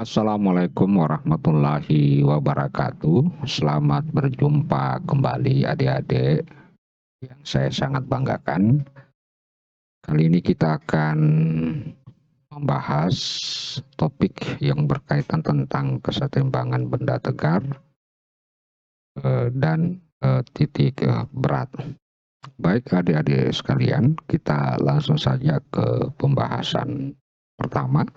Assalamualaikum warahmatullahi wabarakatuh. Selamat berjumpa kembali adik-adik yang saya sangat banggakan. Kali ini kita akan membahas topik yang berkaitan tentang kesetimbangan benda tegar dan titik berat. Baik adik-adik sekalian, kita langsung saja ke pembahasan pertama,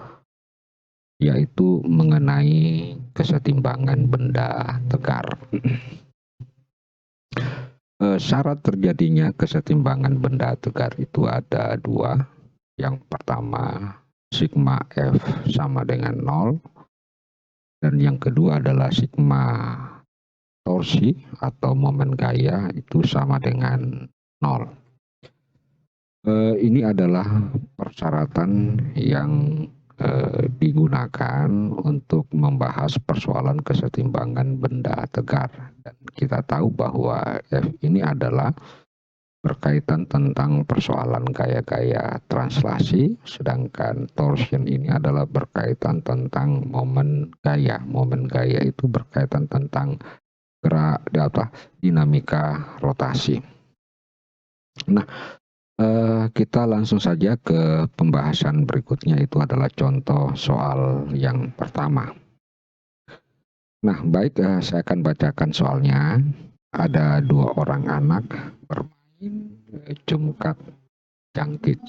yaitu mengenai kesetimbangan benda tegar. Syarat terjadinya kesetimbangan benda tegar itu ada dua. Yang pertama, sigma F sama dengan 0, dan yang kedua adalah sigma torsi atau momen gaya itu sama dengan 0. Ini adalah persyaratan yang digunakan untuk membahas persoalan kesetimbangan benda tegar. Dan kita tahu bahwa F ini adalah berkaitan tentang persoalan gaya-gaya translasi, sedangkan torsion ini adalah berkaitan tentang momen gaya. Momen gaya itu berkaitan tentang gerak dinamika rotasi. Nah, kita langsung saja ke pembahasan berikutnya, itu adalah contoh soal yang pertama. Nah, baik, saya akan bacakan soalnya. Ada dua orang anak bermain cungkat jangkit.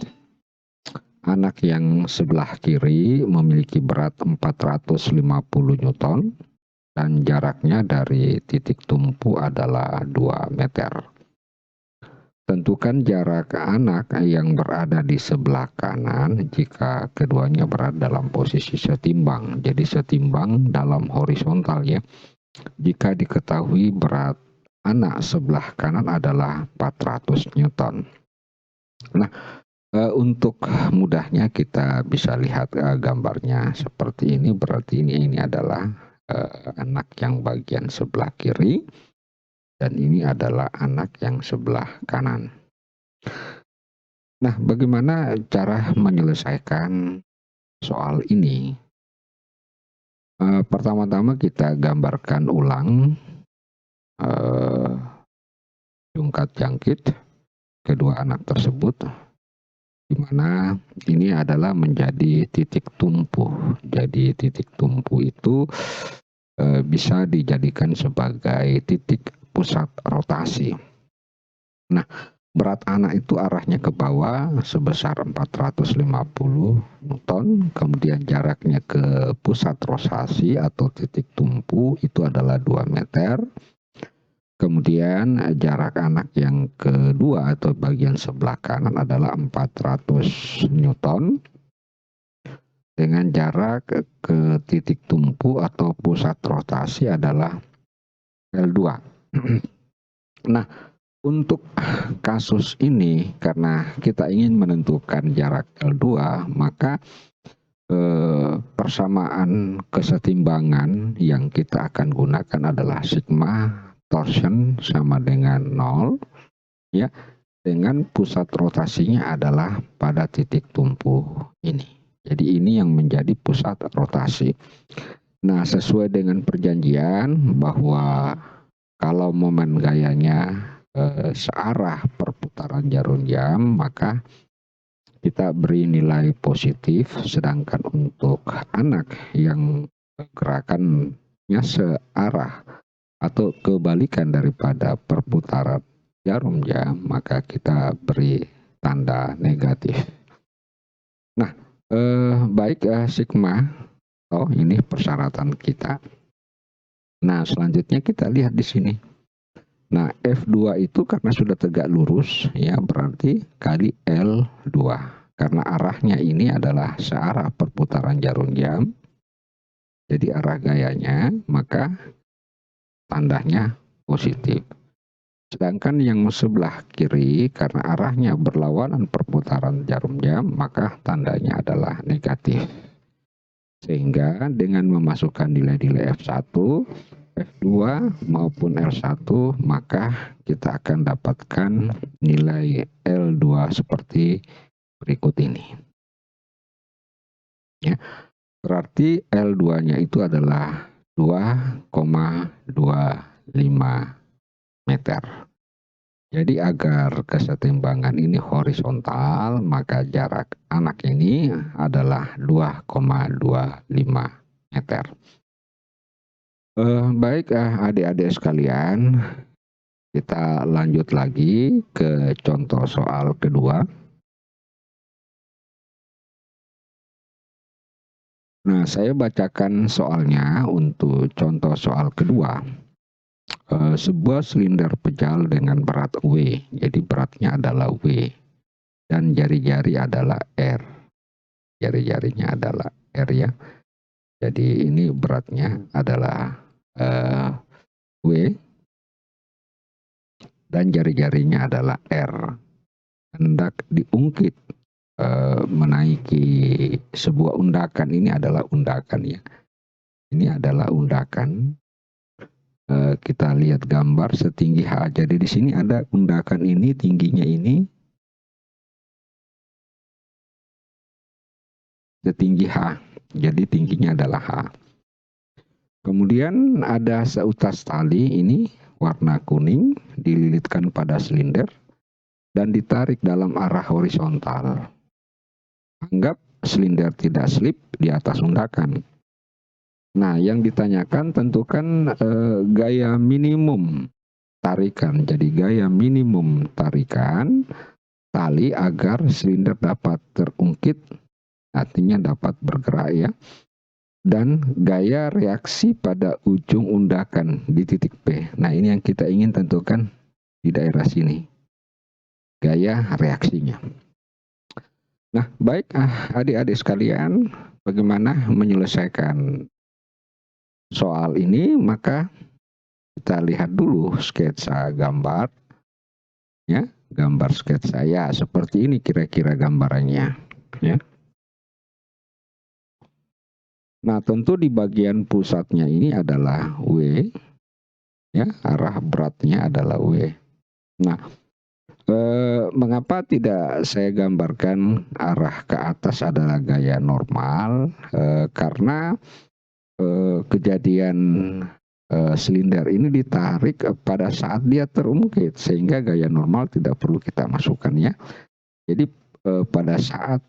Anak yang sebelah kiri memiliki berat 450 Newton dan jaraknya dari titik tumpu adalah 2 meter. Tentukan jarak anak yang berada di sebelah kanan jika keduanya berada dalam posisi setimbang. Jadi setimbang dalam horizontal ya. Jika diketahui berat anak sebelah kanan adalah 400 Newton. Nah, untuk mudahnya kita bisa lihat gambarnya seperti ini. Berarti ini adalah anak yang bagian sebelah kiri. Dan ini adalah anak yang sebelah kanan. Nah, bagaimana cara menyelesaikan soal ini? Pertama-tama kita gambarkan ulang cungkat jangkit kedua anak tersebut, di mana ini adalah menjadi titik tumpu. Jadi titik tumpu itu bisa dijadikan sebagai titik pusat rotasi. Nah, berat anak itu arahnya ke bawah sebesar 450 Newton, kemudian jaraknya ke pusat rotasi atau titik tumpu itu adalah 2 meter. Kemudian jarak anak yang kedua atau bagian sebelah kanan adalah 400 Newton dengan jarak ke titik tumpu atau pusat rotasi adalah L2. Nah, untuk kasus ini, karena kita ingin menentukan jarak L2, maka persamaan kesetimbangan yang kita akan gunakan adalah sigma torsion sama dengan 0, ya, dengan pusat rotasinya adalah pada titik tumpu ini. Jadi ini yang menjadi pusat rotasi. Nah, sesuai dengan perjanjian bahwa kalau momen gayanya searah perputaran jarum jam, maka kita beri nilai positif, sedangkan untuk anak yang gerakannya searah atau kebalikan daripada perputaran jarum jam, maka kita beri tanda negatif. Nah, baik, sigma, ini persyaratan kita. Nah, selanjutnya kita lihat di sini. Nah, F2 itu karena sudah tegak lurus, ya berarti kali L2. karena arahnya ini adalah searah perputaran jarum jam, jadi arah gayanya, maka tandanya positif. Sedangkan yang sebelah kiri karena arahnya berlawanan perputaran jarum jam, maka tandanya adalah negatif. Sehingga dengan memasukkan nilai-nilai F1, F2 maupun L1, maka kita akan dapatkan nilai L2 seperti berikut ini. Ya, berarti L2-nya itu adalah 2,25 meter. Jadi agar kesetimbangan ini horizontal, maka jarak anak ini adalah 2,25 meter. Baik adik-adik sekalian, kita lanjut lagi ke contoh soal kedua. Nah, saya bacakan soalnya untuk contoh soal kedua. Sebuah silinder pejal dengan berat W, jadi beratnya adalah W, dan jari-jari adalah R. Jari-jarinya adalah R ya. Jadi ini beratnya adalah W, dan jari-jarinya adalah R. Hendak diungkit menaiki sebuah undakan, ini adalah undakan ya. Ini adalah undakan. Kita lihat gambar setinggi H. Jadi di sini ada undakan ini, tingginya ini setinggi H. Jadi tingginya adalah H. Kemudian ada seutas tali ini warna kuning dililitkan pada silinder dan ditarik dalam arah horizontal. Anggap silinder tidak slip di atas undakan. Nah, yang ditanyakan tentukan gaya minimum tarikan. Jadi gaya minimum tarikan tali agar silinder dapat terungkit, artinya dapat bergerak ya. Dan gaya reaksi pada ujung undakan di titik P. Nah, ini yang kita ingin tentukan di daerah sini. Gaya reaksinya. Nah, baik adik-adik sekalian, bagaimana menyelesaikan soal ini? Maka kita lihat dulu sketsa gambar. Ya, gambar sketsa ya seperti ini kira-kira gambarannya ya. Nah, tentu di bagian pusatnya ini adalah W ya, arah beratnya adalah W. Nah, mengapa tidak saya gambarkan arah ke atas adalah gaya normal? Karena kejadian silinder ini ditarik pada saat dia terungkit, sehingga gaya normal tidak perlu kita masukkan ya. Jadi pada saat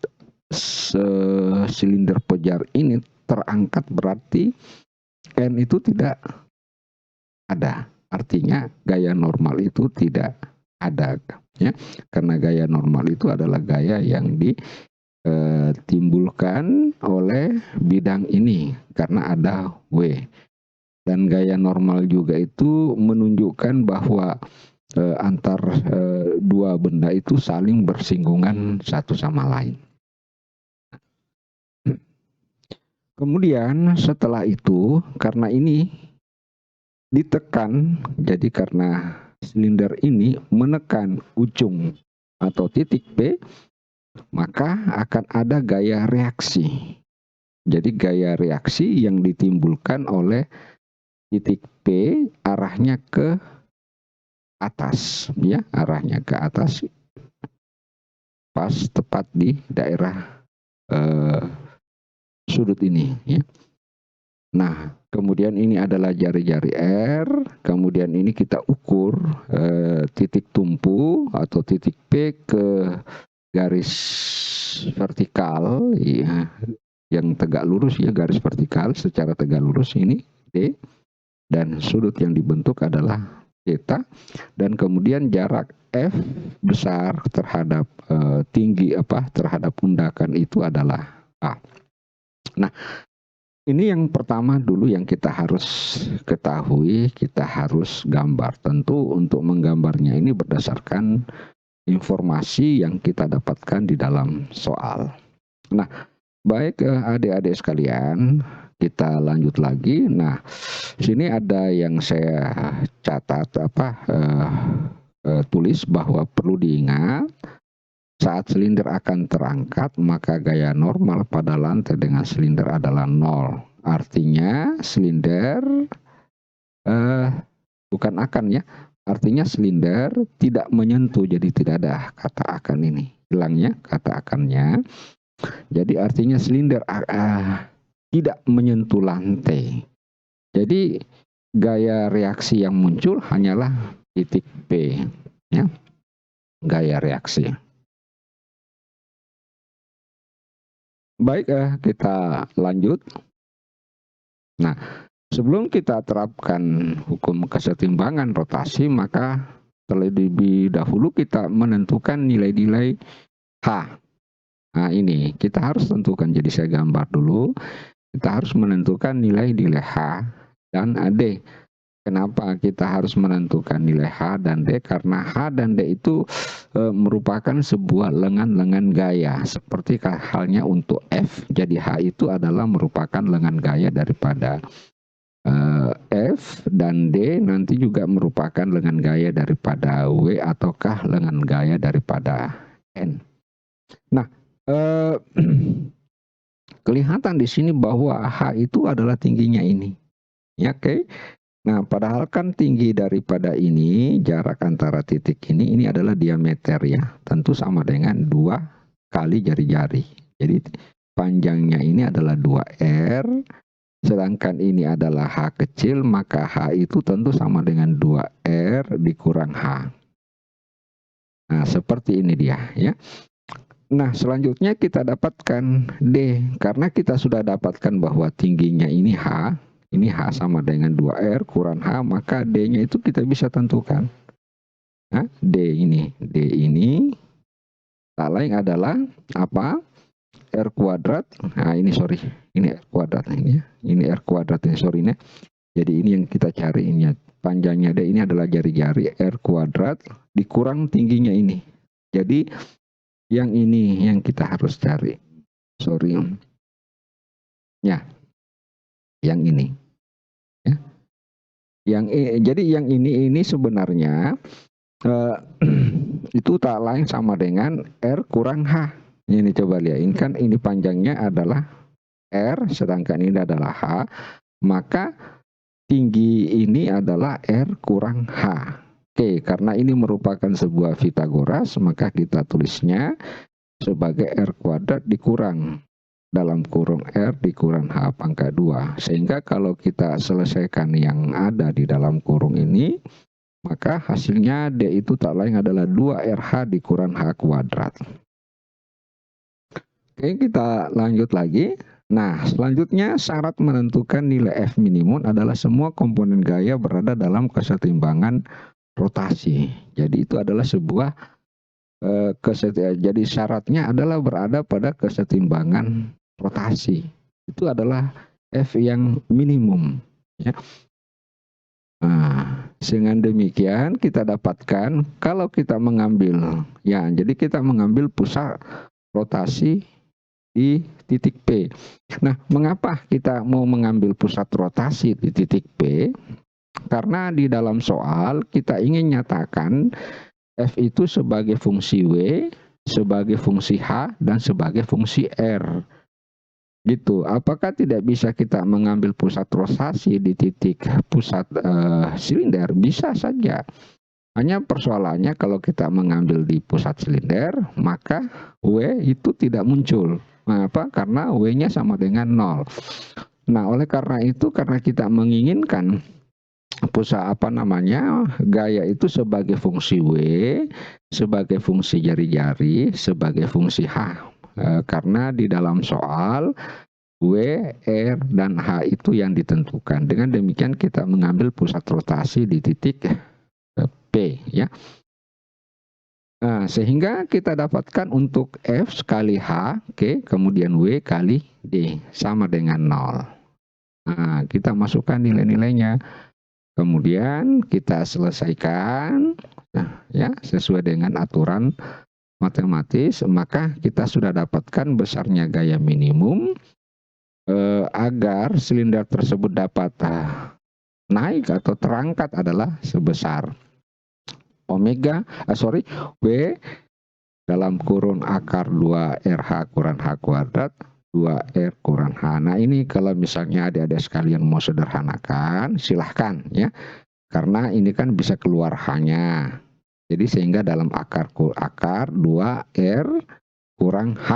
silinder pejar ini terangkat berarti N itu tidak ada, artinya gaya normal itu tidak ada ya, karena gaya normal itu adalah gaya yang ditimbulkan oleh bidang ini karena ada W. Dan gaya normal juga itu menunjukkan bahwa antar dua benda itu saling bersinggungan satu sama lain. Kemudian setelah itu, karena ini ditekan, jadi karena silinder ini menekan ujung atau titik P, maka akan ada gaya reaksi. Jadi gaya reaksi yang ditimbulkan oleh titik P arahnya ke atas, ya, arahnya ke atas, pas tepat di daerah sudut ini, ya. Nah, kemudian ini adalah jari-jari R, kemudian ini kita ukur titik tumpu atau titik P ke garis vertikal, ya, yang tegak lurus ya, garis vertikal secara tegak lurus ini D, dan sudut yang dibentuk adalah theta, dan kemudian jarak F besar terhadap tinggi terhadap undakan itu adalah A. Nah, ini yang pertama dulu yang kita harus ketahui, kita harus gambar. Tentu untuk menggambarnya ini berdasarkan informasi yang kita dapatkan di dalam soal. Nah, baik adik-adik sekalian, kita lanjut lagi. Nah, sini ada yang saya catat tulis bahwa perlu diingat saat silinder akan terangkat maka gaya normal pada lantai dengan silinder adalah 0. Artinya silinder bukan akan ya. Artinya silinder tidak menyentuh, jadi tidak ada kata akan ini. Hilangnya kata akannya. Jadi artinya silinder tidak menyentuh lantai. Jadi gaya reaksi yang muncul hanyalah titik P, ya. Gaya reaksi. Baik, kita lanjut. Nah, sebelum kita terapkan hukum kesetimbangan rotasi, maka terlebih dahulu kita menentukan nilai-nilai H. Nah, ini kita harus tentukan. Jadi saya gambar dulu. Kita harus menentukan nilai-nilai H dan D. Kenapa kita harus menentukan nilai H dan D? Karena H dan D itu merupakan sebuah lengan-lengan gaya. Seperti halnya untuk F. Jadi H itu adalah merupakan lengan gaya daripada F, dan D nanti juga merupakan lengan gaya daripada W ataukah lengan gaya daripada N. Nah, kelihatan di sini bahwa H itu adalah tingginya ini. Ya, oke. Nah, padahal kan tinggi daripada ini, jarak antara titik ini adalah diameter ya. Tentu sama dengan 2 kali jari-jari. Jadi panjangnya ini adalah 2R, sedangkan ini adalah H kecil, maka H itu tentu sama dengan 2R dikurang H. Nah, seperti ini dia ya. Nah, selanjutnya kita dapatkan D. Karena kita sudah dapatkan bahwa tingginya ini H, ini H sama dengan 2R kurang H, maka D-nya itu kita bisa tentukan. Nah, D ini tak lain adalah apa? R kuadrat. Nah, ini sorry, ini R kuadrat ini ya. Ini R kuadrat ini, sorry nih. Jadi ini yang kita cari, ini panjangnya D ini adalah jari-jari R kuadrat dikurang tingginya ini. Jadi yang ini yang kita harus cari. Sorry. Ya. Yang ini. Ya. Jadi yang ini sebenarnya itu tak lain sama dengan R kurang H. Ini coba lihat, ini kan ini panjangnya adalah R, sedangkan ini adalah H, maka tinggi ini adalah R kurang H. Oke, karena ini merupakan sebuah Pitagoras, maka kita tulisnya sebagai R kuadrat dikurang dalam kurung R dikurang H pangkat 2. Sehingga kalau kita selesaikan yang ada di dalam kurung ini, maka hasilnya D itu tak lain adalah 2RH dikurang H kuadrat. Oke, kita lanjut lagi. Nah, selanjutnya syarat menentukan nilai F minimum adalah semua komponen gaya berada dalam kesetimbangan rotasi. Jadi itu adalah sebuah jadi syaratnya adalah berada pada kesetimbangan rotasi. Itu adalah F yang minimum ya. Nah, dengan demikian kita dapatkan kalau kita mengambil ya, jadi kita mengambil pusat rotasi di titik P. Nah, mengapa kita mau mengambil pusat rotasi di titik P? Karena di dalam soal kita ingin nyatakan F itu sebagai fungsi W, sebagai fungsi H, dan sebagai fungsi R. Gitu. Apakah tidak bisa kita mengambil pusat rotasi di titik pusat silinder? Bisa saja. Hanya persoalannya kalau kita mengambil di pusat silinder, maka W itu tidak muncul. Mengapa? Karena W-nya sama dengan 0. Nah, oleh karena itu, karena kita menginginkan pusat gaya itu sebagai fungsi W, sebagai fungsi jari-jari, sebagai fungsi H. Karena di dalam soal W, R, dan H itu yang ditentukan. Dengan demikian kita mengambil pusat rotasi di titik P ya. Nah, sehingga kita dapatkan untuk F kali H, oke, kemudian W kali D sama dengan 0. Nah, kita masukkan nilai-nilainya. Kemudian kita selesaikan. ya sesuai dengan aturan matematis, maka kita sudah dapatkan besarnya gaya minimum agar silinder tersebut dapat naik atau terangkat adalah sebesar W dalam kurun akar 2RH kurang H kuadrat 2R kurang H. Nah ini kalau misalnya adik-adik sekalian mau sederhanakan silahkan ya, karena ini kan bisa keluar H-nya. Jadi sehingga dalam akar 2R kurang H.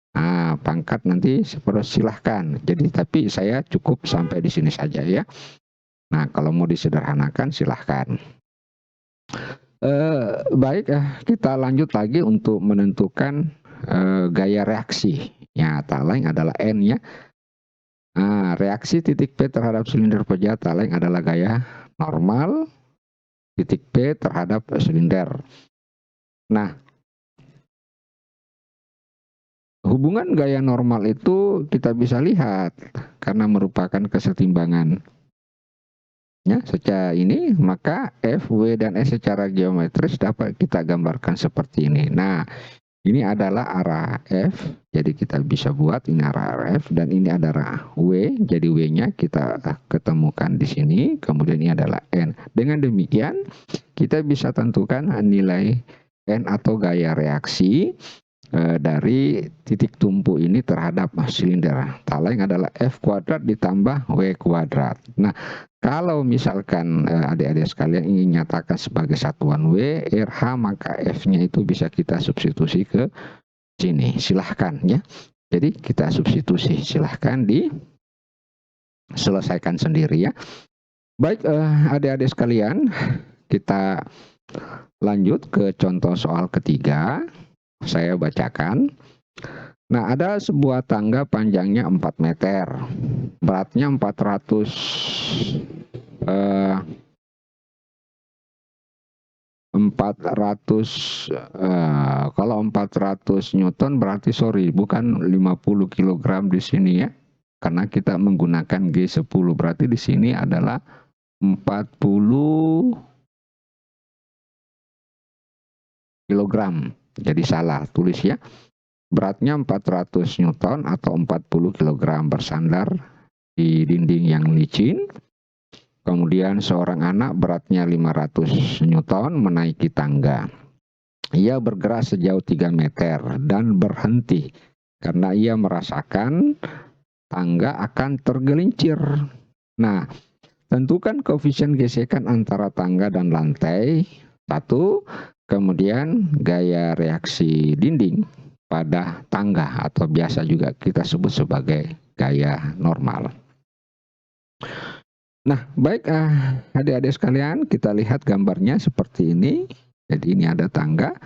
Nah, pangkat nanti silahkan. Jadi tapi saya cukup sampai di sini saja ya. Nah, kalau mau disederhanakan silahkan. Baik, kita lanjut lagi untuk menentukan gaya reaksi. Ya, tak lain adalah N ya. Nah, reaksi titik P terhadap silinder peja tak lain adalah gaya normal titik P terhadap silinder. Nah, hubungan gaya normal itu kita bisa lihat karena merupakan kesetimbangan. Ya, secara ini maka F, W, dan S secara geometris dapat kita gambarkan seperti ini. Nah, ini adalah arah F, jadi kita bisa buat ini arah F, dan ini adalah W, jadi W-nya kita ketemukan di sini, kemudian ini adalah N. Dengan demikian, kita bisa tentukan nilai N atau gaya reaksi dari titik tumpu ini terhadap silinder. Tak lain adalah F kuadrat ditambah W kuadrat. Nah, kalau misalkan adik-adik sekalian ingin nyatakan sebagai satuan W, RH, maka F-nya itu bisa kita substitusi ke sini. Silahkan ya. Jadi kita substitusi. Silahkan diselesaikan sendiri ya. Baik adik-adik sekalian, kita lanjut ke contoh soal ketiga. Saya bacakan. Nah, ada sebuah tangga panjangnya 4 meter. Beratnya 400 kalau 400 Newton berarti bukan 50 kg di sini ya. Karena kita menggunakan G10 berarti di sini adalah 40 kg. Jadi salah tulis ya. Beratnya 400 Newton atau 40 kg bersandar di dinding yang licin. Kemudian seorang anak beratnya 500 Newton menaiki tangga. Ia bergerak sejauh 3 meter dan berhenti karena ia merasakan tangga akan tergelincir. Nah, tentukan koefisien gesekan antara tangga dan lantai. 1. Kemudian gaya reaksi dinding pada tangga atau biasa juga kita sebut sebagai gaya normal. Nah, baik adik-adik sekalian, kita lihat gambarnya seperti ini. Jadi ini ada tangga.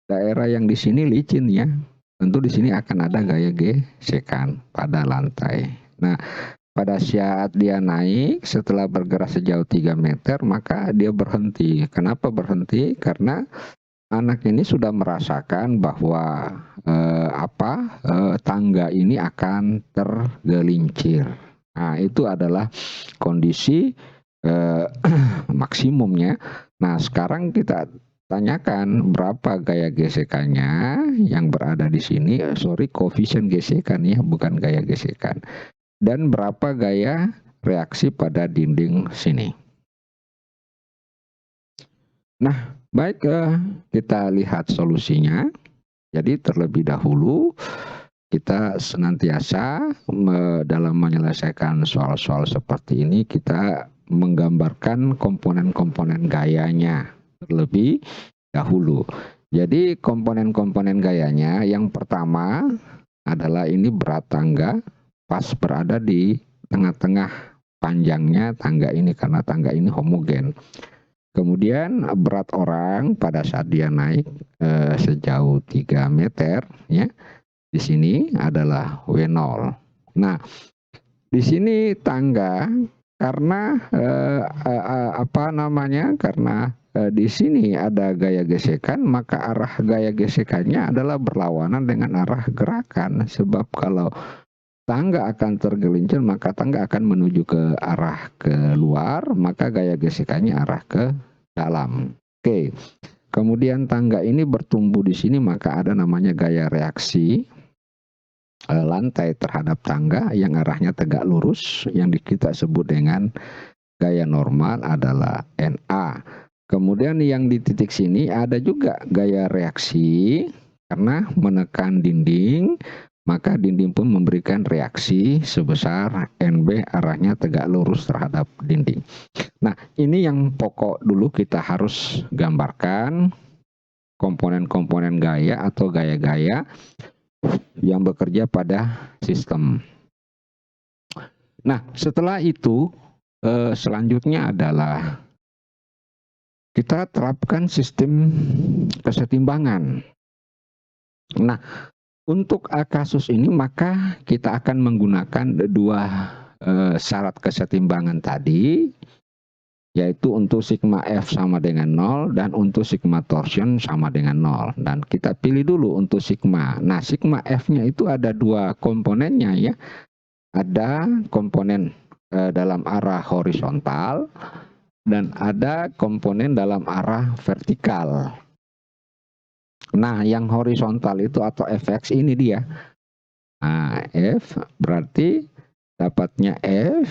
Daerah yang di sini licin ya. Tentu di sini akan ada gaya gesekan pada lantai. Nah, pada saat dia naik setelah bergerak sejauh 3 meter, maka dia berhenti. Kenapa berhenti? Karena anak ini sudah merasakan bahwa tangga ini akan tergelincir. Nah, itu adalah kondisi maksimumnya. Nah, sekarang kita tanyakan berapa gaya gesekannya yang berada di sini. Koefisien gesekan ya, bukan gaya gesekan. Dan berapa gaya reaksi pada dinding sini. Nah, baik, kita lihat solusinya. Jadi terlebih dahulu kita senantiasa dalam menyelesaikan soal-soal seperti ini kita menggambarkan komponen-komponen gayanya terlebih dahulu. Jadi komponen-komponen gayanya yang pertama adalah ini berat tangga pas berada di tengah-tengah panjangnya tangga ini karena tangga ini homogen. Kemudian berat orang pada saat dia naik sejauh 3 meter ya. Di sini adalah W0. Nah, di sini tangga karena karena di sini ada gaya gesekan, maka arah gaya gesekannya adalah berlawanan dengan arah gerakan. Sebab kalau tangga akan tergelincir, maka tangga akan menuju ke arah keluar, maka gaya gesekannya arah ke dalam. Oke. Kemudian tangga ini bertumbuh di sini, maka ada namanya gaya reaksi lantai terhadap tangga yang arahnya tegak lurus, yang kita sebut dengan gaya normal adalah NA. Kemudian yang di titik sini ada juga gaya reaksi karena menekan dinding, maka dinding pun memberikan reaksi sebesar NB, arahnya tegak lurus terhadap dinding. Nah, ini yang pokok dulu kita harus gambarkan, komponen-komponen gaya atau gaya-gaya yang bekerja pada sistem. Nah, setelah itu selanjutnya adalah kita terapkan sistem kesetimbangan. Nah, untuk kasus ini maka kita akan menggunakan dua syarat kesetimbangan tadi, yaitu untuk sigma F sama dengan 0 dan untuk sigma torsion sama dengan 0. Dan kita pilih dulu untuk sigma. Nah, sigma F-nya itu ada dua komponennya ya. Ada komponen dalam arah horizontal dan ada komponen dalam arah vertikal. Nah, yang horizontal itu atau Fx ini dia. Nah, F berarti dapatnya F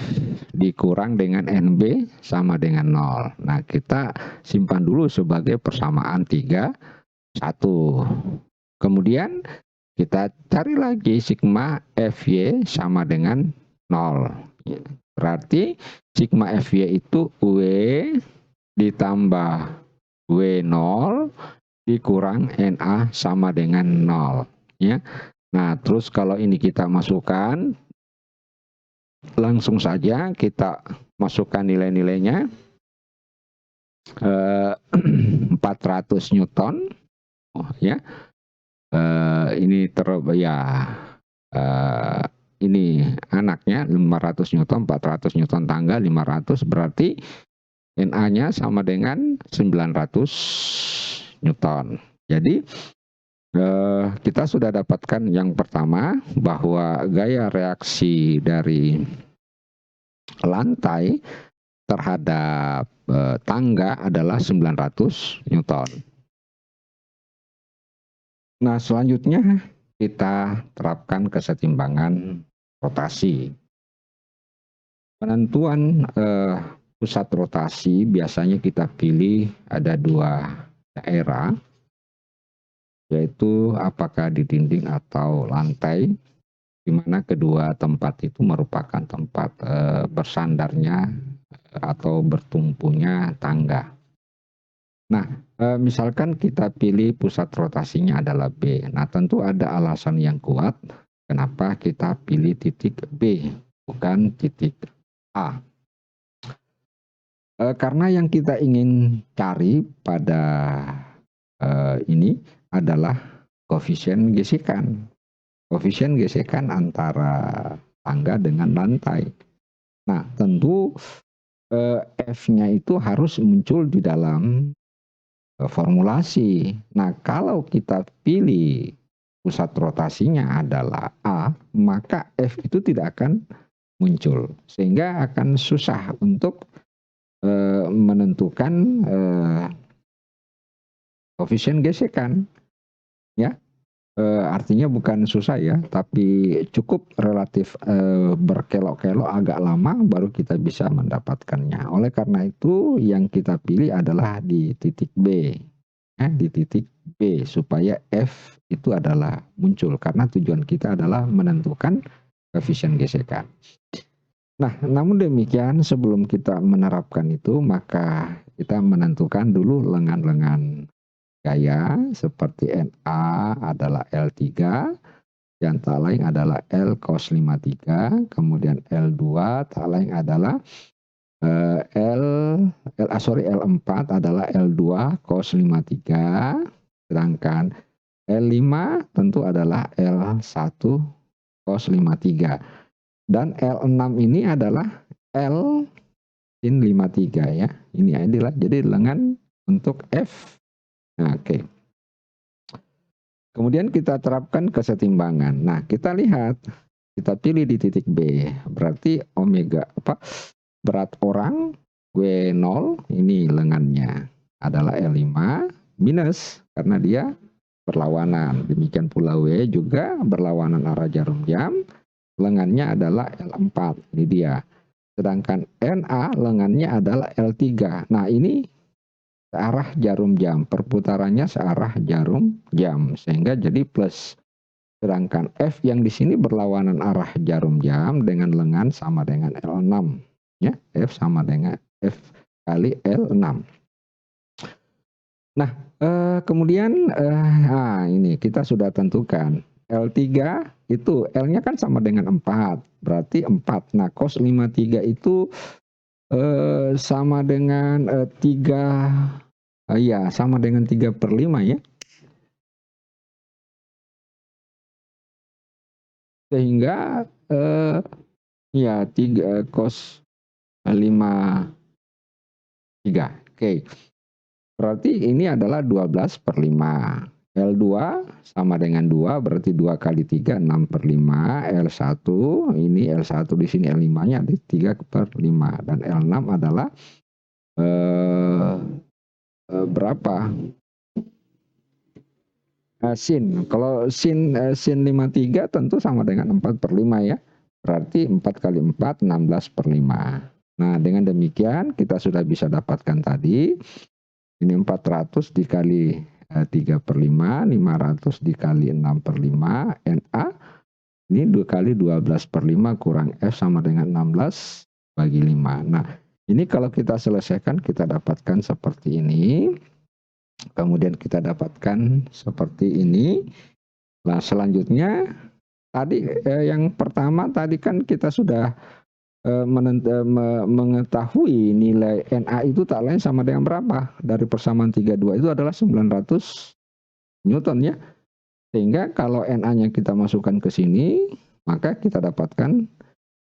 dikurang dengan NB sama dengan 0. Nah, kita simpan dulu sebagai persamaan 3, 1. Kemudian kita cari lagi sigma Fy sama dengan 0. Berarti sigma Fy itu W ditambah W0 dikurang NA sama dengan 0. Ya. Nah, terus kalau ini kita masukkan, langsung saja kita masukkan nilai-nilainya. 400 Newton. Oh, ya. Ini ini anaknya 500 Newton, 400 Newton tangga, 500 berarti NA-nya sama dengan 900 Newton. Jadi kita sudah dapatkan yang pertama bahwa gaya reaksi dari lantai terhadap tangga adalah 900 Newton. Nah, selanjutnya kita terapkan kesetimbangan rotasi. Penentuan pusat rotasi biasanya kita pilih ada dua daerah, yaitu apakah di dinding atau lantai, di mana kedua tempat itu merupakan tempat bersandarnya atau bertumpunya tangga. Nah, misalkan kita pilih pusat rotasinya adalah B. Nah, tentu ada alasan yang kuat kenapa kita pilih titik B, bukan titik A. Karena yang kita ingin cari pada ini adalah koefisien gesekan. Koefisien gesekan antara tangga dengan lantai. Nah, tentu F-nya itu harus muncul di dalam formulasi. Nah, kalau kita pilih pusat rotasinya adalah A, maka F itu tidak akan muncul. Sehingga akan susah untuk menentukan koefisien gesekan. Ya, artinya bukan susah ya, tapi cukup relatif berkelok-kelok agak lama baru kita bisa mendapatkannya. Oleh karena itu yang kita pilih adalah di titik B, di titik B supaya F itu adalah muncul karena tujuan kita adalah menentukan koefisien gesekan. Nah, namun demikian sebelum kita menerapkan itu maka kita menentukan dulu lengan-lengan gaya seperti NA adalah L3, yang tak lain adalah L cos 53, kemudian L2 tak lain adalah L4 adalah L2 cos 53, sedangkan L5 tentu adalah L1 cos 53. Dan L6 ini adalah L sin 53 ya. Ini adalah jadi lengan untuk F. Nah, oke. Kemudian kita terapkan kesetimbangan. Nah, kita lihat, kita pilih di titik B. Berarti omega berat orang W0 ini lengannya. adalah L5 minus karena dia berlawanan. Demikian pula W juga berlawanan arah jarum jam, lengannya adalah L4. Ini dia. Sedangkan NA lengannya adalah L3. Nah, ini searah jarum jam, perputarannya searah jarum jam sehingga jadi plus. Sedangkan F yang di sini berlawanan arah jarum jam dengan lengan sama dengan L6. Ya, F sama dengan F kali L6. Nah, kemudian ini kita sudah tentukan L3 itu L-nya kan sama dengan 4, berarti 4. Nah, cos 53 itu sama dengan 3, ya sama dengan 3/5 ya. Sehingga ya 3 cos 53. Oke. Berarti ini adalah 12/5. L2 sama dengan 2, berarti 2 kali 3, 6/5. L1, ini L1 di sini L5-nya ada 3/5. Dan L6 adalah berapa? Sin. Kalau sin 53 tentu sama dengan 4/5 ya. Berarti 4 kali 4, 16/5. Nah, dengan demikian kita sudah bisa dapatkan tadi. Ini 400 dikali 3/5, 500 dikali 6/5, NA. Ini 2 kali 12/5 kurang F sama dengan 16 bagi 5. Nah, ini kalau kita selesaikan kita dapatkan seperti ini. Kemudian kita dapatkan seperti ini. Nah, selanjutnya tadi yang pertama tadi kan kita sudah mengetahui nilai NA itu tak lain sama dengan berapa? Dari persamaan 32 itu adalah 900 Newton ya. Sehingga kalau NA-nya kita masukkan ke sini, maka kita dapatkan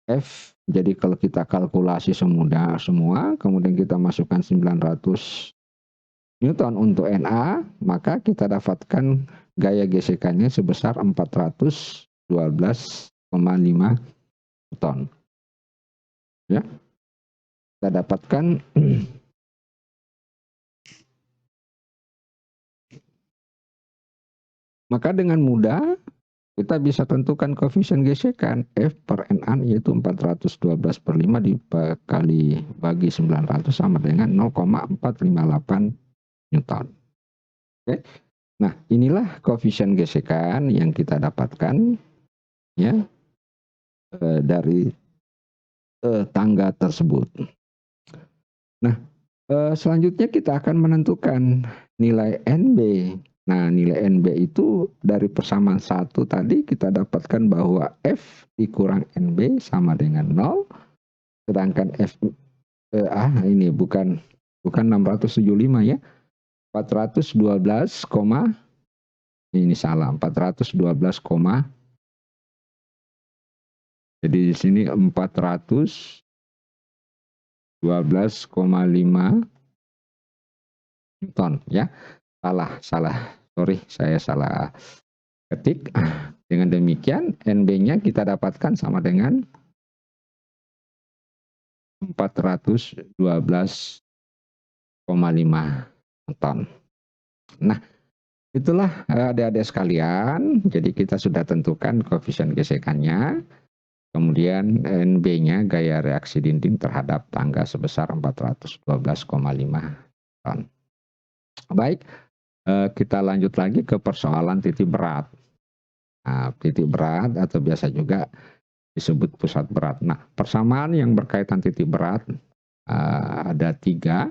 F. Jadi kalau kita kalkulasi semua, kemudian kita masukkan 900 Newton untuk NA, maka kita dapatkan gaya gesekannya sebesar 412,5 Newton. Ya, kita dapatkan maka dengan mudah kita bisa tentukan koefisien gesekan F per NA yaitu 412/5 dikali bagi 900 sama dengan 0,458 Newton. Oke. Nah, inilah koefisien gesekan yang kita dapatkan ya dari tangga tersebut. Nah, selanjutnya kita akan menentukan nilai NB. Nah, nilai NB itu dari persamaan 1 tadi kita dapatkan bahwa F dikurang NB sama dengan 0. Sedangkan F ini bukan 675 ya. 412, ini salah, 412, jadi di sini 412,5 Newton ya. Salah. Sorry, saya salah ketik. Dengan demikian NB-nya kita dapatkan sama dengan 412,5 Newton. Nah, itulah adik-adik sekalian. Jadi kita sudah tentukan koefisien gesekannya. Kemudian NB-nya gaya reaksi dinding terhadap tangga sebesar 412,5 ton. Baik, kita lanjut lagi ke persoalan titik berat. Nah, titik berat atau biasa juga disebut pusat berat. Nah, persamaan yang berkaitan titik berat ada 3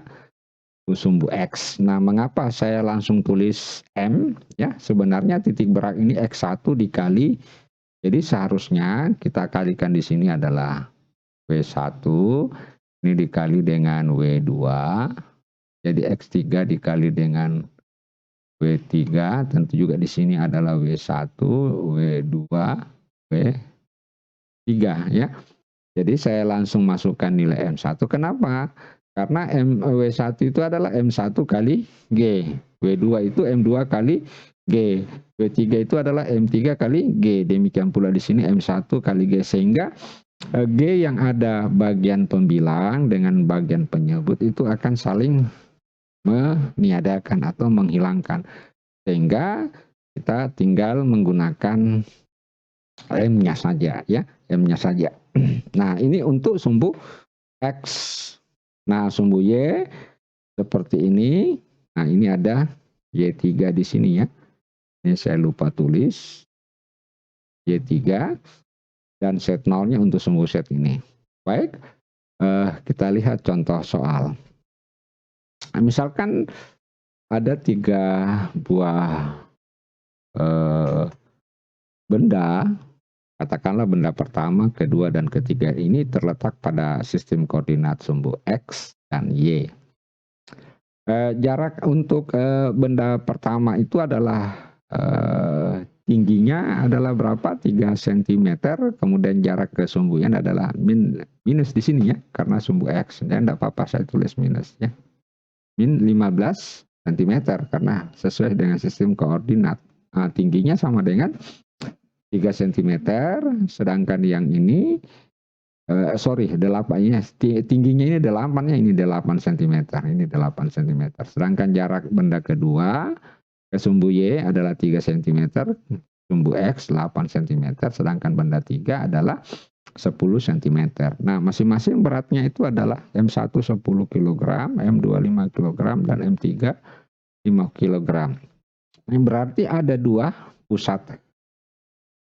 sumbu X. Nah, mengapa saya langsung tulis M? Ya, sebenarnya titik berat ini X1 dikali. Jadi seharusnya kita kalikan di sini adalah W1, ini dikali dengan W2, jadi X3 dikali dengan W3, tentu juga di sini adalah W1, W2, W3 ya. Jadi saya langsung masukkan nilai M1. Kenapa? Karena W1 itu adalah M1 kali G, W2 itu M2 kali G, W3 itu adalah M3 kali G. Demikian pula di sini M1 kali G, sehingga G yang ada bagian pembilang dengan bagian penyebut itu akan saling meniadakan atau menghilangkan, sehingga kita tinggal menggunakan M-nya saja ya, M-nya saja. Nah, ini untuk sumbu X. Nah, sumbu Y seperti ini. Nah, ini ada Y3 di sini ya. Ini saya lupa tulis. Y3 dan set nolnya untuk sumbu set ini. Baik, kita lihat contoh soal. Nah, misalkan ada 3 buah benda, katakanlah benda pertama, kedua, dan ketiga ini terletak pada sistem koordinat sumbu X dan Y. Jarak untuk benda pertama itu adalah tingginya adalah berapa? 3 cm, kemudian jarak ke sumbunya adalah minus di sini ya, karena sumbu X. Dan tidak apa-apa saya tulis minus ya. Min 15 cm, karena sesuai dengan sistem koordinat. Nah, tingginya sama dengan 3 cm, sedangkan yang ini, 8 ya, tingginya ini 8 ya, ini 8 cm, ini 8 cm. Sedangkan jarak benda kedua ke sumbu Y adalah 3 cm, sumbu X 8 cm, sedangkan benda 3 adalah 10 cm. Nah, masing-masing beratnya itu adalah M1 10 kg, M2 5 kg, dan M3 5 kg. Ini berarti ada 2 pusat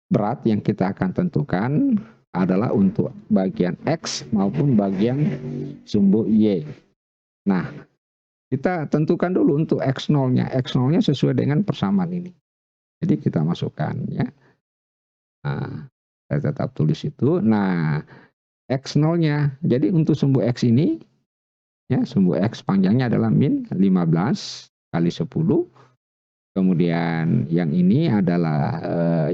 berat yang kita akan tentukan adalah untuk bagian X maupun bagian sumbu Y. Nah, kita tentukan dulu untuk X0-nya. X0-nya sesuai dengan persamaan ini. Jadi kita masukkan ya. Nah, saya tetap tulis itu. Nah, X0-nya. Jadi untuk sumbu X ini, ya, sumbu X panjangnya adalah min 15 kali 10. Kemudian yang ini adalah 3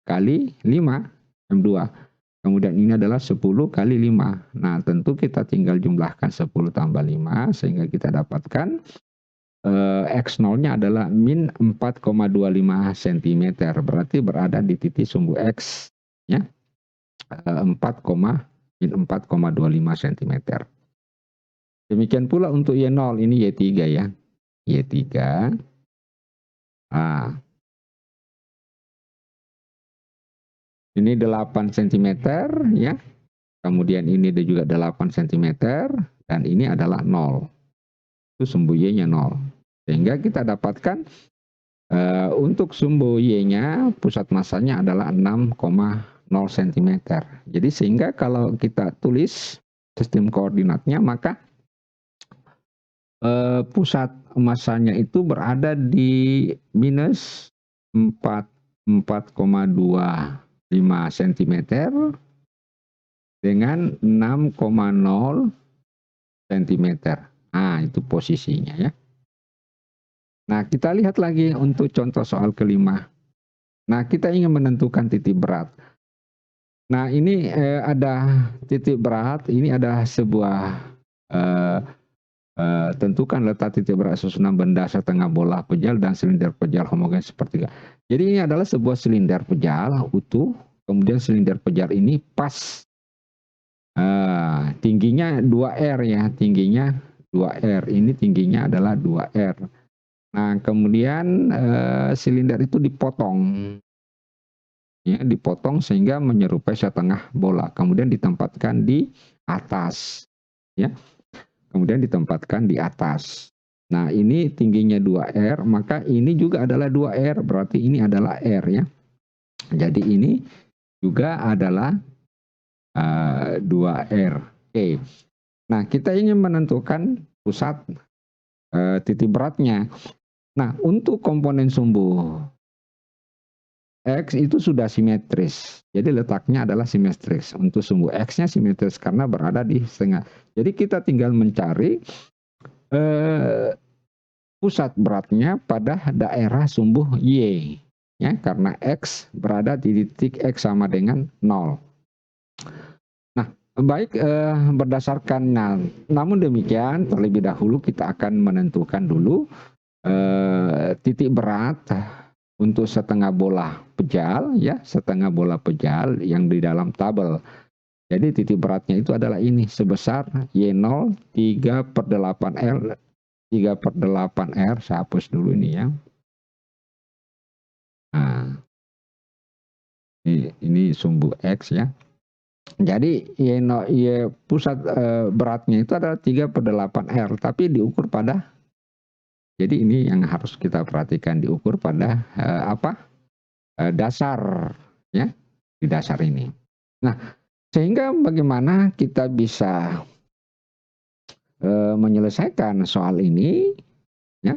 kali 5 M2. Kemudian ini adalah 10 kali 5. Nah, tentu kita tinggal jumlahkan 10 tambah 5 sehingga kita dapatkan X0-nya adalah min 4,25 cm. Berarti berada di titik sumbu X ya. 4,25 cm. Demikian pula untuk Y0, ini Y3 ya. Y3. Nah, ini 8 cm ya. Kemudian ini juga 8 cm dan ini adalah 0. Itu sumbu Y-nya 0. Sehingga kita dapatkan untuk sumbu Y-nya pusat masanya adalah 6,0 cm. Jadi sehingga kalau kita tulis sistem koordinatnya, maka pusat masanya itu berada di minus 4,25 cm dengan 6,0 cm. Nah, itu posisinya ya. Nah, kita lihat lagi untuk contoh soal kelima. Nah, kita ingin menentukan titik berat. Nah, ini ada titik berat, ini ada sebuah tentukan letak titik berat susunan benda setengah bola pejal dan silinder pejal homogen sepertiga. Jadi ini adalah sebuah silinder pejal utuh, kemudian silinder pejal ini pas tingginya 2R ya, tingginya 2R, ini tingginya adalah 2R. Nah, kemudian silinder itu dipotong ya, dipotong sehingga menyerupai setengah bola, kemudian ditempatkan di atas ya. Kemudian ditempatkan di atas. Nah, ini tingginya 2R, maka ini juga adalah 2R, berarti ini adalah R ya. Jadi ini juga adalah 2R. Oke. Nah, kita ingin menentukan pusat titik beratnya. Nah, untuk komponen sumbu X itu sudah simetris. Jadi letaknya adalah simetris. Untuk sumbu X-nya simetris karena berada di setengah. Jadi kita tinggal mencari pusat beratnya pada daerah sumbu Y. Ya, karena X berada di titik X sama dengan 0. Nah, baik berdasarkan, namun demikian terlebih dahulu kita akan menentukan dulu titik berat untuk setengah bola pejal ya, setengah bola pejal yang di dalam tabel. Jadi titik beratnya itu adalah ini sebesar Y0 3/8R. 3/8R, saya hapus dulu ini ya. Nah, ini sumbu X ya. Jadi pusat beratnya itu adalah 3/8R, tapi diukur pada, jadi ini yang harus kita perhatikan, diukur pada dasar ya, di dasar ini. Nah, sehingga bagaimana kita bisa menyelesaikan soal ini ya.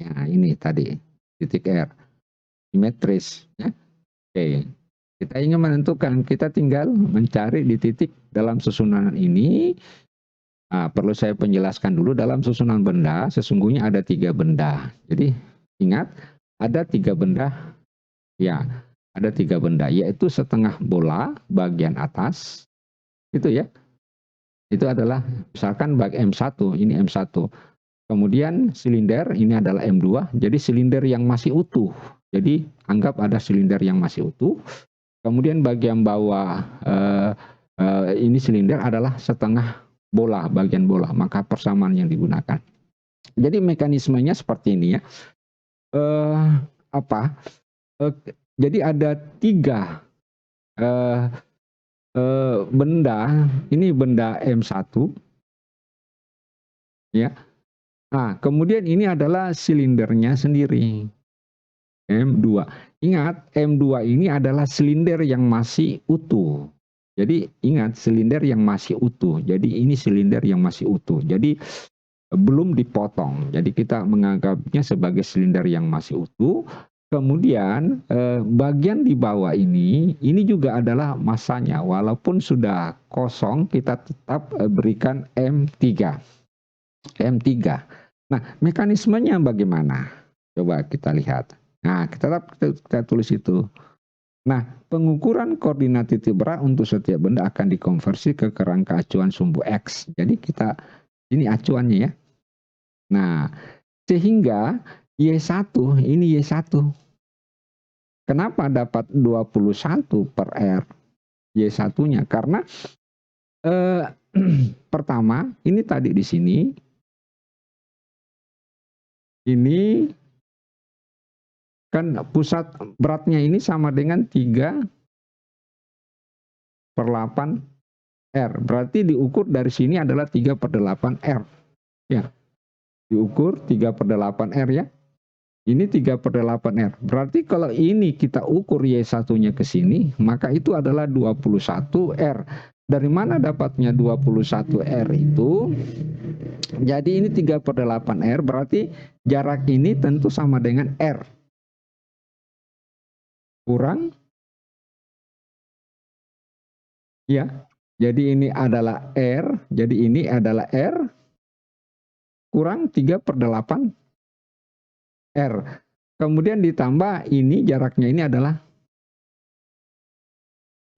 Ya, ini tadi titik R simetris ya. Oke. Kita ingin menentukan, kita tinggal mencari di titik dalam susunan ini. Nah, perlu saya penjelaskan dulu, dalam susunan benda sesungguhnya ada 3 benda. Jadi ingat, ada 3 benda. Ya, ada 3 benda, yaitu setengah bola bagian atas, itu ya. Itu adalah misalkan bag M1, ini M1. Kemudian silinder ini adalah M2, jadi silinder yang masih utuh. Jadi anggap ada silinder yang masih utuh. Kemudian bagian bawah ini silinder adalah setengah bola, bagian bola, maka persamaan yang digunakan. Jadi mekanismenya seperti ini ya. Jadi ada 3 benda, ini benda M1 ya. Nah, kemudian ini adalah silindernya sendiri, M2. Ingat, M2 ini adalah silinder yang masih utuh. Jadi ingat, silinder yang masih utuh. Jadi ini silinder yang masih utuh. Jadi belum dipotong. Jadi kita menganggapnya sebagai silinder yang masih utuh. Kemudian bagian di bawah ini juga adalah masanya. Walaupun sudah kosong, kita tetap berikan M3. M3. Nah, mekanismenya bagaimana? Coba kita lihat. Nah, kita tulis itu. Nah, pengukuran koordinat titik berat untuk setiap benda akan dikonversi ke kerangka acuan sumbu X. Jadi kita, ini acuannya ya. Nah, sehingga Y1, ini Y1. Kenapa dapat 21/R Y1-nya? Karena pertama, ini tadi di sini, ini kan pusat beratnya ini sama dengan 3/8R. Berarti diukur dari sini adalah 3/8R. Ya, diukur 3/8R ya. Ini 3/8R. Berarti kalau ini kita ukur Y1-nya ke sini, maka itu adalah 21R. Dari mana dapatnya 21R itu? Jadi ini 3/8R, berarti jarak ini tentu sama dengan R. Kurang, ya. Jadi ini adalah R, jadi ini adalah R kurang 3/8R. Kemudian ditambah ini jaraknya ini adalah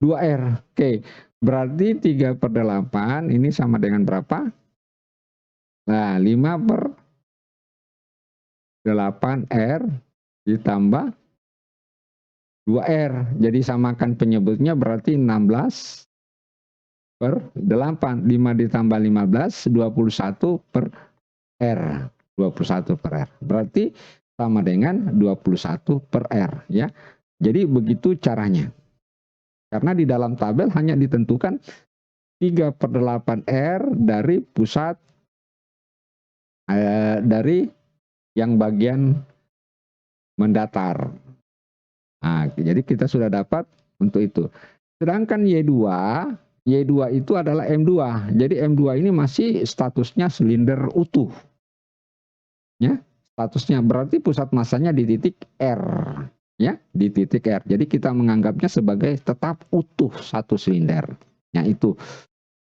2R. Oke, berarti 3/8 ini sama dengan berapa? Nah, 5/8R ditambah 2R. Jadi samakan penyebutnya berarti 16/8. 5 ditambah 15, 21/R. 21/R. Berarti sama dengan 21/R ya. Jadi begitu caranya. Karena di dalam tabel hanya ditentukan 3/8R dari pusat dari yang bagian mendatar. Nah, jadi kita sudah dapat untuk itu. Sedangkan Y2 itu adalah M2. Jadi M2 ini masih statusnya silinder utuh. Ya, statusnya berarti pusat masanya di titik R. Ya, di titik R. Jadi kita menganggapnya sebagai tetap utuh satu silinder. Ya, itu.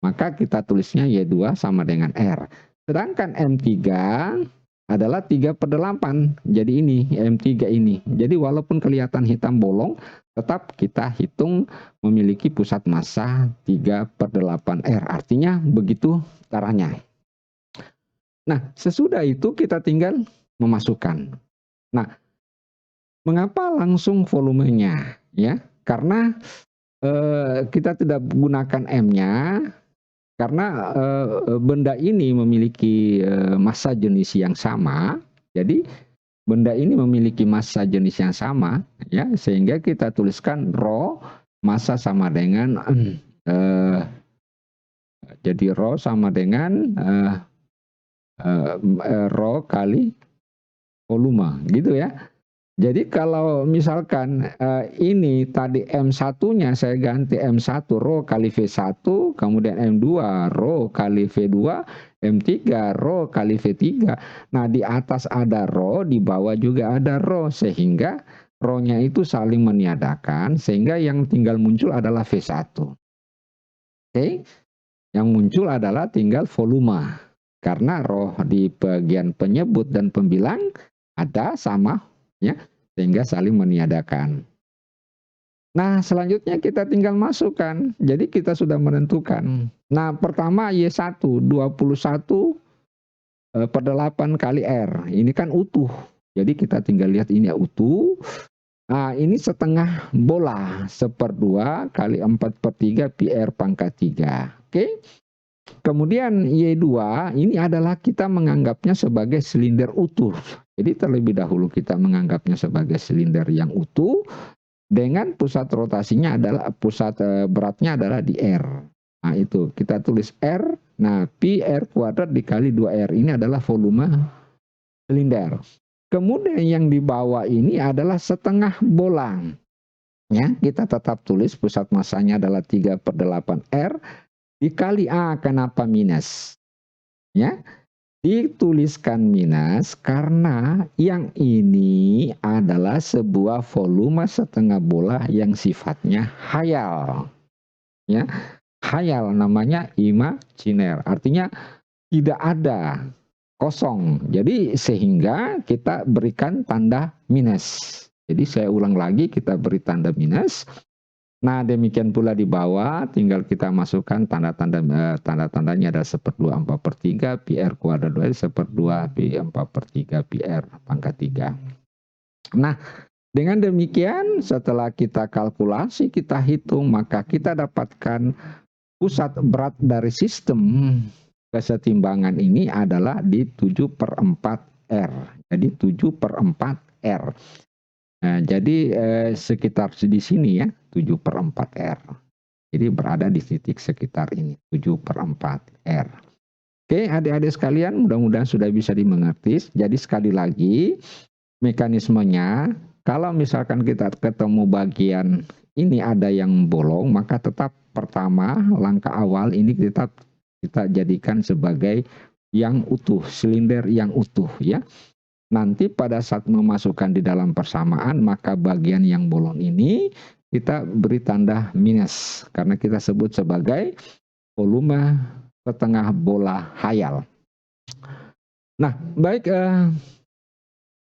Maka kita tulisnya Y2 sama dengan R. Sedangkan M3 adalah 3/8. Jadi ini M3 ini. Jadi walaupun kelihatan hitam bolong, tetap kita hitung memiliki pusat massa 3/8R. Artinya begitu caranya. Nah, sesudah itu kita tinggal memasukkan. Nah, mengapa langsung volumenya? Ya, karena kita tidak gunakan M-nya karena benda ini memiliki massa jenis yang sama. Jadi benda ini memiliki massa jenis yang sama, ya, sehingga kita tuliskan rho massa sama dengan jadi rho sama dengan rho kali volume, gitu ya. Jadi kalau misalkan ini tadi M1-nya saya ganti M1 rho kali V1, kemudian M2 rho kali V2, M3 rho kali V3. Nah, di atas ada rho, di bawah juga ada rho, sehingga rho-nya itu saling meniadakan, sehingga yang tinggal muncul adalah V1. Oke? Yang muncul adalah tinggal volume. Karena rho di bagian penyebut dan pembilang ada sama, ya, sehingga saling meniadakan. Nah, selanjutnya kita tinggal masukkan. Jadi kita sudah menentukan. Nah, pertama Y1 21 per 8 kali R. Ini kan utuh. Jadi kita tinggal lihat ini ya utuh. Nah, ini setengah bola, 1/2 kali 4/3 pi R pangkat 3. Oke. Kemudian Y2 ini adalah kita menganggapnya sebagai silinder utuh. Jadi terlebih dahulu kita menganggapnya sebagai silinder yang utuh dengan pusat rotasinya adalah pusat beratnya adalah di R. Nah, itu kita tulis R. Nah, pi R kuadrat dikali 2R ini adalah volume silinder. Kemudian yang di bawah ini adalah setengah bola. Ya, kita tetap tulis pusat massanya adalah 3/8R dikali A. Kenapa minus? Ya, dituliskan minus karena yang ini adalah sebuah volume setengah bola yang sifatnya khayal. Ya, khayal namanya imajiner. Artinya tidak ada, kosong. Jadi sehingga kita berikan tanda minus. Jadi saya ulang lagi, kita beri tanda minus. Nah, demikian pula di bawah, tinggal kita masukkan tanda-tandanya ada 1/2 4/3 pi R kuadrat 2 1/2 pi 4/3 pi R pangkat 3. Nah, dengan demikian setelah kita kalkulasi, kita hitung, maka kita dapatkan pusat berat dari sistem kesetimbangan ini adalah di 7/4 R. Jadi 7/4 R. Nah, jadi sekitar di sini ya, 7/4 R. Jadi berada di titik sekitar ini, 7/4 R. Oke, adik-adik sekalian, mudah-mudahan sudah bisa dimengerti. Jadi sekali lagi, mekanismenya, kalau misalkan kita ketemu bagian ini ada yang bolong, maka tetap pertama, langkah awal ini kita jadikan sebagai yang utuh, silinder yang utuh, ya. Nanti pada saat memasukkan di dalam persamaan, maka bagian yang bolong ini kita beri tanda minus. Karena kita sebut sebagai volume setengah bola khayal. Nah, baik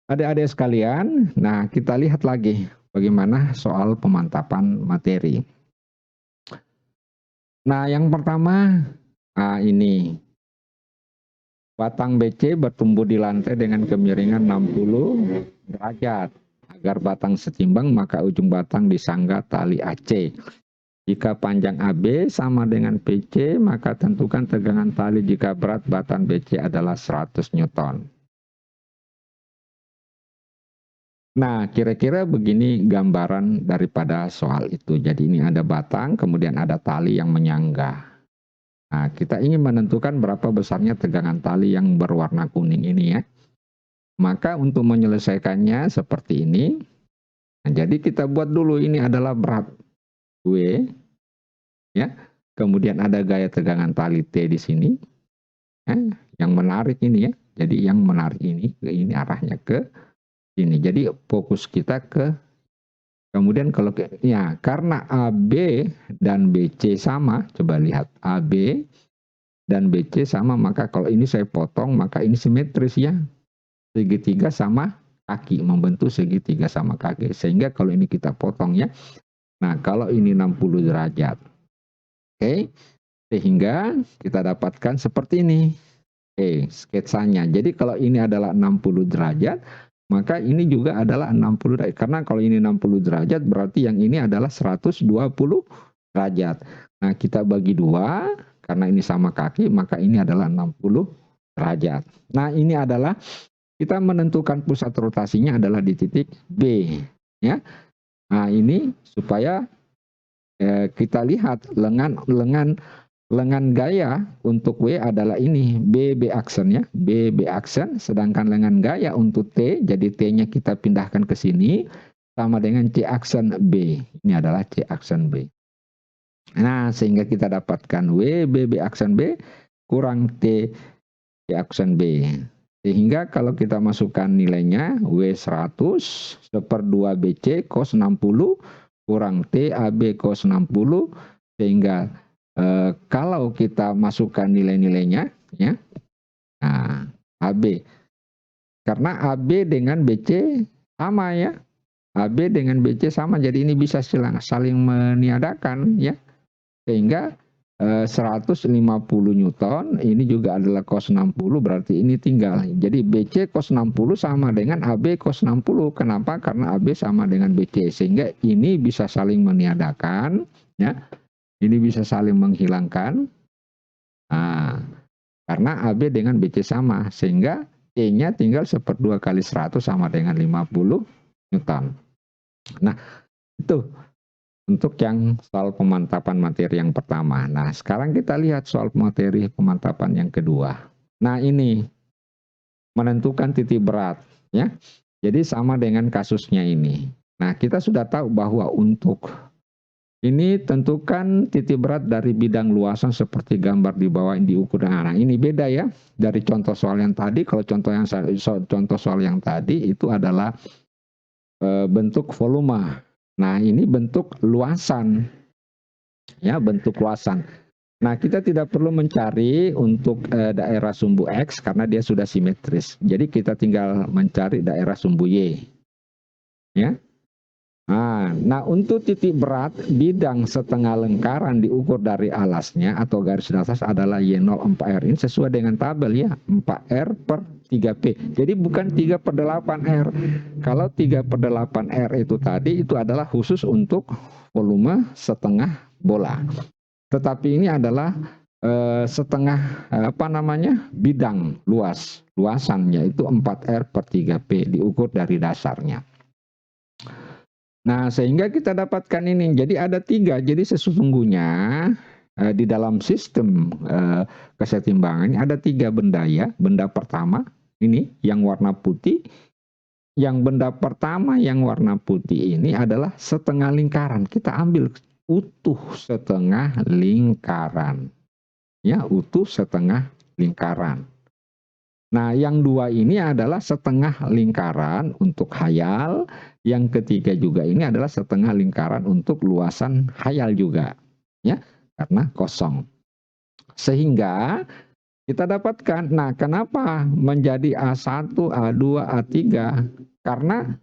adik-adik sekalian. Nah, kita lihat lagi bagaimana soal pemantapan materi. Nah, yang pertama, ini. Batang BC bertumbuh di lantai dengan kemiringan 60 derajat. Agar batang setimbang, maka ujung batang disangga tali AC. Jika panjang AB sama dengan PC, maka tentukan tegangan tali jika berat batang BC adalah 100 Newton. Nah, kira-kira begini gambaran daripada soal itu. Jadi ini ada batang, kemudian ada tali yang menyangga. Nah, kita ingin menentukan berapa besarnya tegangan tali yang berwarna kuning ini ya. Maka untuk menyelesaikannya seperti ini. Nah, jadi kita buat dulu ini adalah berat W ya. Kemudian ada gaya tegangan tali T di sini. Ya, yang menarik ini ya. Jadi yang menarik ini arahnya ke sini. Jadi fokus kita ke, kemudian kalau ya karena AB dan BC sama, coba lihat AB dan BC sama, maka kalau ini saya potong, maka ini simetris ya. Segitiga sama kaki, membentuk segitiga sama kaki. Sehingga kalau ini kita potong ya. Nah, kalau ini 60 derajat. Oke. Sehingga kita dapatkan seperti ini. Oke, sketsanya. Jadi kalau ini adalah 60 derajat, maka ini juga adalah 60 derajat. Karena kalau ini 60 derajat, berarti yang ini adalah 120 derajat. Nah, kita bagi 2, karena ini sama kaki, maka ini adalah 60 derajat. Nah, ini adalah kita menentukan pusat rotasinya adalah di titik B. Ya. Nah, ini supaya kita lihat lengan gaya untuk W adalah ini, B aksen ya, B aksen, sedangkan lengan gaya untuk T, jadi T-nya kita pindahkan ke sini, sama dengan C aksen B. Ini adalah C aksen B. Nah, sehingga kita dapatkan W, B aksen B, kurang T, C aksen B. Sehingga kalau kita masukkan nilainya, W 100, 1/2 BC, cos 60, kurang T, AB cos 60, sehingga kalau kita masukkan nilai-nilainya, ya, nah, AB, karena AB dengan BC sama ya, AB dengan BC sama, jadi ini bisa saling meniadakan ya, sehingga 150 Newton, ini juga adalah cos 60, berarti ini tinggal. Jadi BC cos 60 sama dengan AB cos 60. Kenapa? Karena AB sama dengan BC, sehingga ini bisa saling meniadakan ya. Ini bisa saling menghilangkan. Nah, karena AB dengan BC sama, sehingga C-nya tinggal 1/2 kali 100 sama dengan 50 Newton. Nah, itu untuk yang soal pemantapan materi yang pertama. Nah, sekarang kita lihat soal materi pemantapan yang kedua. Nah, ini menentukan titik berat ya. Jadi sama dengan kasusnya ini. Nah, kita sudah tahu bahwa untuk ini tentukan titik berat dari bidang luasan seperti gambar di bawah yang diukur. Nah, ini beda ya dari contoh soal yang tadi. Kalau contoh soal yang tadi itu adalah bentuk volume. Nah, ini bentuk luasan. Ya, bentuk luasan. Nah, kita tidak perlu mencari untuk daerah sumbu X karena dia sudah simetris. Jadi kita tinggal mencari daerah sumbu Y. Ya. Nah, untuk titik berat bidang setengah lingkaran diukur dari alasnya atau garis atas adalah Y0 4R. Ini sesuai dengan tabel ya, 4R per 3P. Jadi bukan 3/8R. Kalau 3/8R itu tadi itu adalah khusus untuk volume setengah bola. Tetapi ini adalah setengah bidang luasan, yaitu 4R per 3P diukur dari dasarnya. Nah, sehingga kita dapatkan ini. Jadi ada 3. Jadi sesungguhnya di dalam sistem kesetimbangan ada 3 benda ya. Benda pertama ini yang warna putih. Yang benda pertama yang warna putih ini adalah setengah lingkaran. Kita ambil utuh setengah lingkaran. Ya, utuh setengah lingkaran. Nah, yang 2 ini adalah setengah lingkaran untuk khayal. Yang ketiga juga ini adalah setengah lingkaran untuk luasan khayal juga. Ya, karena kosong. Sehingga kita dapatkan, nah kenapa menjadi A1, A2, A3? Karena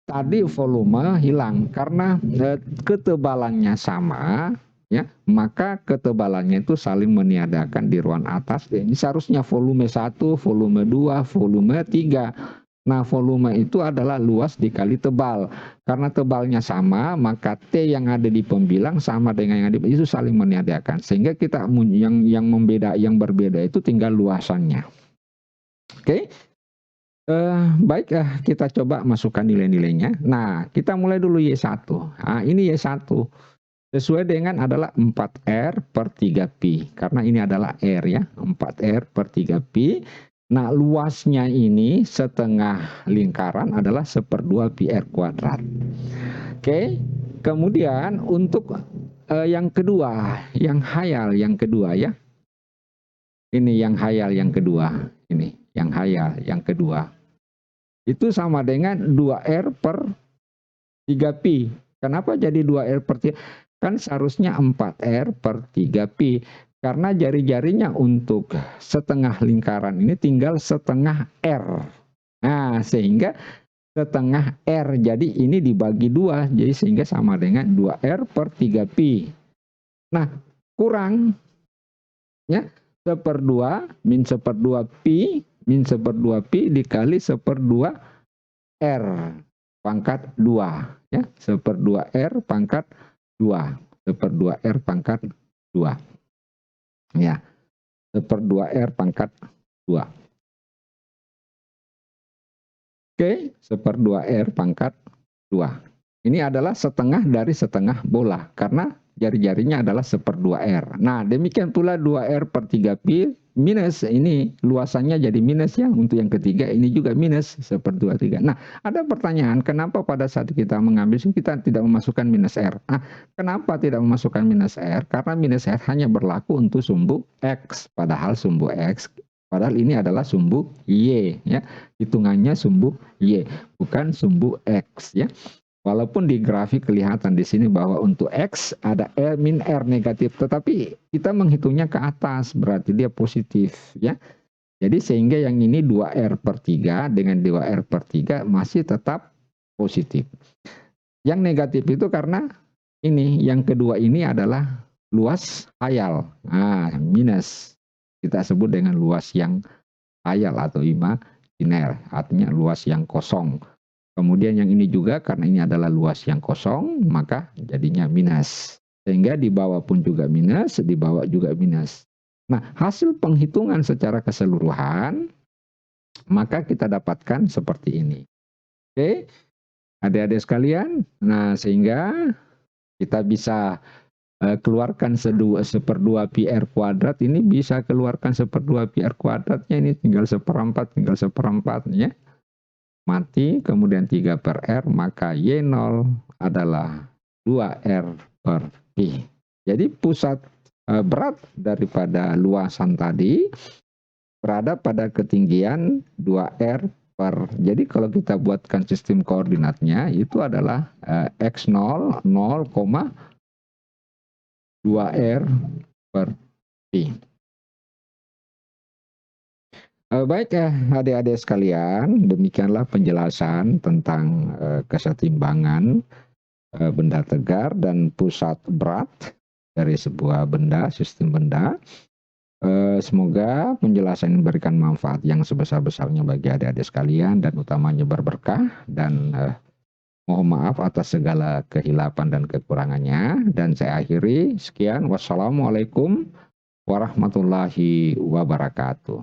tadi volume hilang. Karena ketebalannya sama, ya, maka ketebalannya itu saling meniadakan di ruang atas. Ini seharusnya volume 1, volume 2, volume 3. Nah, volume itu adalah luas dikali tebal. Karena tebalnya sama, maka T yang ada di pembilang sama dengan yang ada itu saling meniadakan. Sehingga kita yang berbeda itu tinggal luasannya. Oke. Baik, kita coba masukkan nilai-nilainya. Nah, kita mulai dulu Y1. Nah, ini Y1. Sesuai dengan adalah 4R per 3Pi. Karena ini adalah R ya, 4R per 3Pi. Nah, luasnya ini setengah lingkaran adalah 1/2 pi R kuadrat. Oke, kemudian untuk yang kedua, yang khayal yang kedua ya. Ini yang khayal yang kedua. Ini, yang khayal yang kedua. Itu sama dengan 2R per 3Pi. Kenapa jadi 2R per 3? Kan seharusnya 4R per 3Pi. Karena jari-jarinya untuk setengah lingkaran ini tinggal setengah R. Nah, sehingga setengah R. Jadi ini dibagi 2. Jadi sehingga sama dengan 2R per 3Pi. Nah, kurang. Ya, 1/2 min 1/2 Pi min 1/2 Pi dikali 1/2 R pangkat 2 ya, 1/2 R pangkat 2, 1/2 R pangkat 2 ya, 1/2 R pangkat 2. Oke, 1/2 R pangkat 2. Ini adalah setengah dari setengah bola karena jari-jarinya adalah 1/2 R. Nah, demikian pula 2R/3pi minus, ini luasannya jadi minus ya. Untuk yang ketiga ini juga minus 1/2/3. Nah, ada pertanyaan, kenapa pada saat kita mengambil kita tidak memasukkan minus R? Nah, kenapa tidak memasukkan minus R? Karena minus R hanya berlaku untuk sumbu X, padahal sumbu X, padahal ini adalah sumbu Y ya. Hitungannya sumbu Y, bukan sumbu X ya. Walaupun di grafik kelihatan di sini bahwa untuk X ada R min R negatif, tetapi kita menghitungnya ke atas, berarti dia positif ya. Jadi sehingga yang ini 2R/3 dengan 2R/3 masih tetap positif. Yang negatif itu karena ini, yang kedua ini adalah luas hayal. Nah, minus. Kita sebut dengan luas yang hayal atau imajiner, artinya luas yang kosong. Kemudian yang ini juga karena ini adalah luas yang kosong, maka jadinya minus. Sehingga di bawah pun juga minus, di bawah juga minus. Nah, hasil penghitungan secara keseluruhan, maka kita dapatkan seperti ini. Oke, adik-adik sekalian. Nah, sehingga kita bisa keluarkan 1/2 pi R kuadrat, ini bisa keluarkan 1/2 pi R kuadratnya, ini tinggal 1/4, tinggal 1/4 ya. Mati, kemudian 3/R, maka Y0 adalah 2R/pi. Jadi pusat berat daripada luasan tadi berada pada ketinggian 2R jadi kalau kita buatkan sistem koordinatnya itu adalah X0 0,2R/pi. Baik ya adik-adik sekalian, demikianlah penjelasan tentang kesetimbangan benda tegar dan pusat berat dari sebuah benda, sistem benda. Semoga penjelasan ini memberikan manfaat yang sebesar-besarnya bagi adik-adik sekalian dan utamanya berberkah, dan mohon maaf atas segala kehilapan dan kekurangannya, dan saya akhiri sekian. Wassalamualaikum warahmatullahi wabarakatuh.